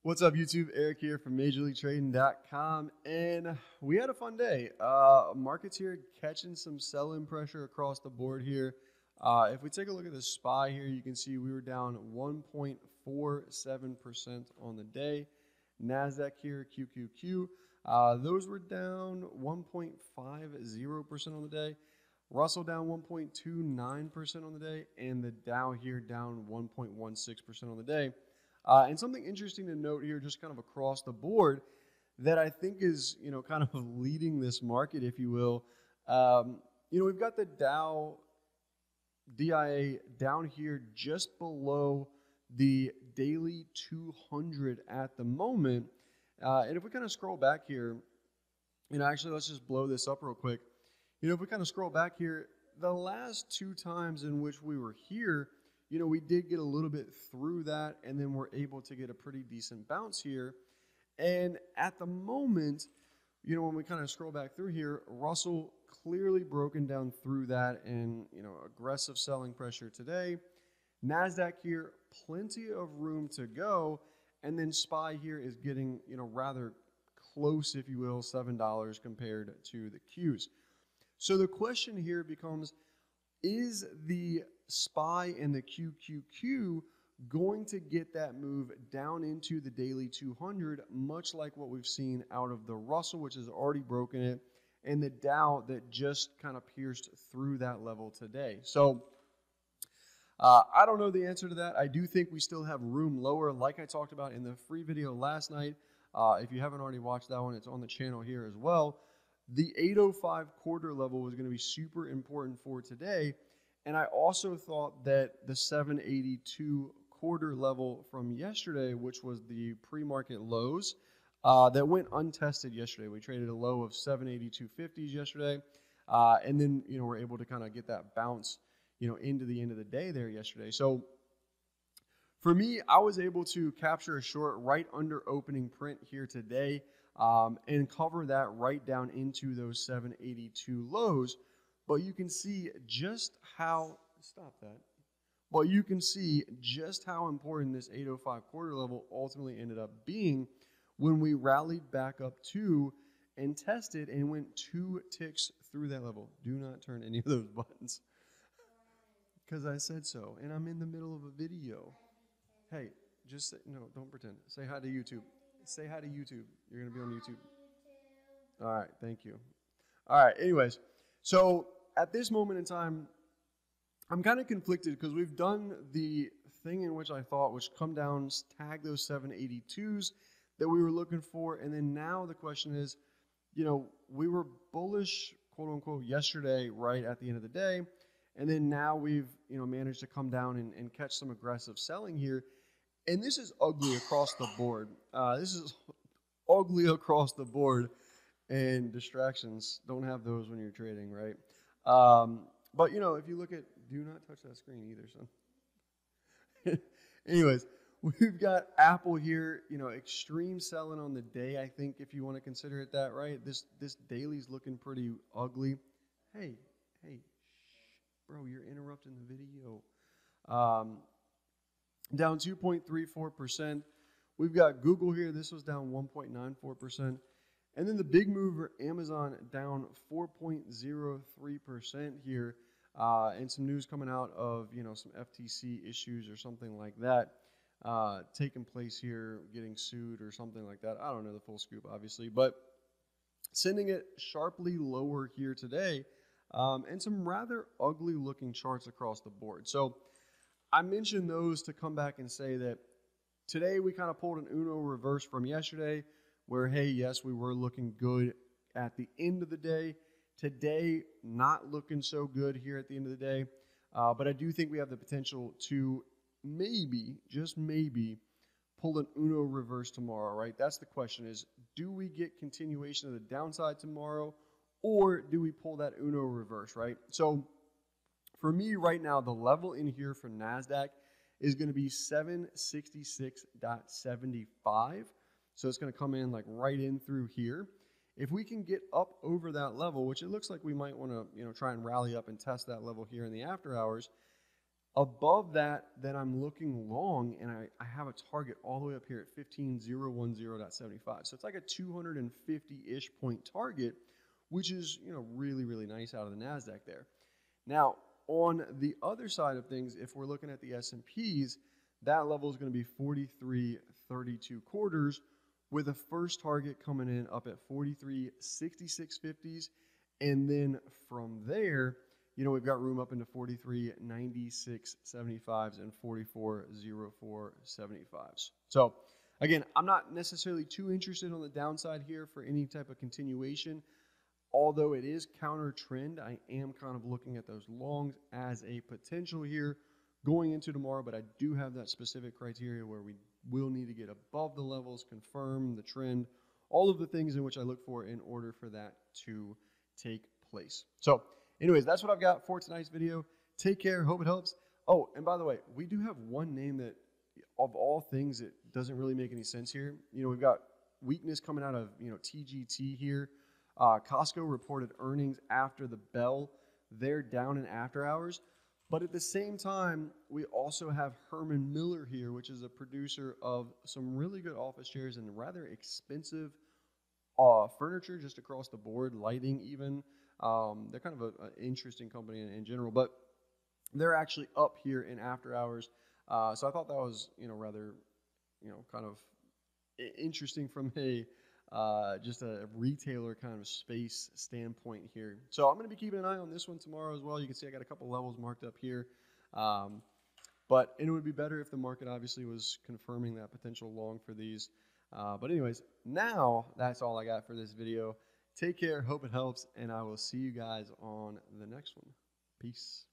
What's up, YouTube? Eric here from MajorLeagueTrading.com, and we had a fun day. Markets here catching some sell-in pressure across the board here. If we take a look at the SPY here, you can see we were down 1.47% on the day. Nasdaq here, QQQ, those were down 1.50% on the day. Russell down 1.29% on the day, and the Dow here down 1.16% on the day. And something interesting to note here, just kind of across the board, that I think is, kind of leading this market, if you will. We've got the Dow DIA down here just below the daily 200 at the moment. And if we kind of scroll back here, actually, let's just blow this up real quick. If we kind of scroll back here, the last two times in which we were here, we did get a little bit through that, and then we're able to get a pretty decent bounce here. And at the moment, when we kind of scroll back through here, Russell clearly broken down through that and, aggressive selling pressure today. Nasdaq here, plenty of room to go. And then SPY here is getting, rather close, if you will, $7 compared to the Qs. So the question here becomes, is the SPY and the QQQ going to get that move down into the daily 200, much like what we've seen out of the Russell, which has already broken it, and the Dow that just kind of pierced through that level today? So I don't know the answer to that. I do think we still have room lower, like I talked about in the free video last night. If you haven't already watched that one, it's on the channel here as well. The 805 quarter level was going to be super important for today. And I also thought that the 782 quarter level from yesterday, which was the pre-market lows, that went untested yesterday. We traded a low of 782.50s yesterday. And then, we're able to kind of get that bounce, into the end of the day there yesterday. So for me, I was able to capture a short right under opening print here today and cover that right down into those 782 lows. But you can see just how, But you can see just how important this 805 quarter level ultimately ended up being when we rallied back up to and tested and went 2 ticks through that level. Do not turn any of those buttons because I said so, and I'm in the middle of a video. Hey, just say, no, don't pretend. Say hi to YouTube. Say hi to YouTube. You're going to be on YouTube. All right, thank you. All right, anyways, so at this moment in time, I'm kind of conflicted because we've done the thing in which I thought, which come down, tag those 782s that we were looking for, and then now the question is, we were bullish, quote unquote, yesterday, right at the end of the day, and then now we've, managed to come down and catch some aggressive selling here, and this is ugly across the board. This is ugly across the board, and distractions, don't have those when you're trading, right? But, if you look at, do not touch that screen either, son. Anyways, we've got Apple here, extreme selling on the day, I think, if you want to consider it that, right? This daily's looking pretty ugly. Hey, shh, bro, you're interrupting the video. Down 2.34%. We've got Google here. This was down 1.94%. And then the big mover, Amazon, down 4.03% here. And some news coming out of, some FTC issues or something like that taking place here, getting sued or something like that. I don't know the full scoop, obviously. But sending it sharply lower here today, and some rather ugly looking charts across the board. So I mentioned those to come back and say that today we kind of pulled an Uno reverse from yesterday, where, hey, yes, we were looking good at the end of the day. Today, not looking so good here at the end of the day. But I do think we have the potential to maybe, just maybe, pull an Uno reverse tomorrow, right? That's the question is, do we get continuation of the downside tomorrow, or do we pull that Uno reverse, right? So for me right now, the level in here for Nasdaq is going to be 766.75. So it's going to come in like right in through here. If we can get up over that level, which it looks like we might want to, try and rally up and test that level here in the after hours, Above that, then I'm looking long, and I have a target all the way up here at 15010.75. So it's like a 250-ish point target, which is, you know, really, really nice out of the Nasdaq there. Now, on the other side of things, if we're looking at the S&Ps, that level is going to be 43.32 quarters, with a first target coming in up at 43.6650s, and then from there, you know, we've got room up into 43.9675s and 44.0475s. So again, I'm not necessarily too interested on the downside here for any type of continuation. Although it is counter trend, I am kind of looking at those longs as a potential here going into tomorrow, but I do have that specific criteria where we will need to get above the levels, confirm the trend, all of the things in which I look for in order for that to take place. So anyways, that's what I've got for tonight's video. Take care. Hope it helps. Oh, and by the way, we do have one name that, of all things, it doesn't really make any sense here. You know, we've got weakness coming out of, you know, TGT here. Costco reported earnings after the bell. They're down in after hours. But at the same time, we also have Herman Miller here, which is a producer of some really good office chairs and rather expensive furniture just across the board, lighting even. They're kind of an interesting company in general, but they're actually up here in after hours. So I thought that was, you know, rather, you know, kind of interesting from a just a retailer kind of space standpoint here. So I'm going to be keeping an eye on this one tomorrow as well. You can see I got a couple levels marked up here. But it would be better if the market obviously was confirming that potential long for these. But anyways, now that's all I got for this video. Take care, hope it helps, and I will see you guys on the next one. Peace.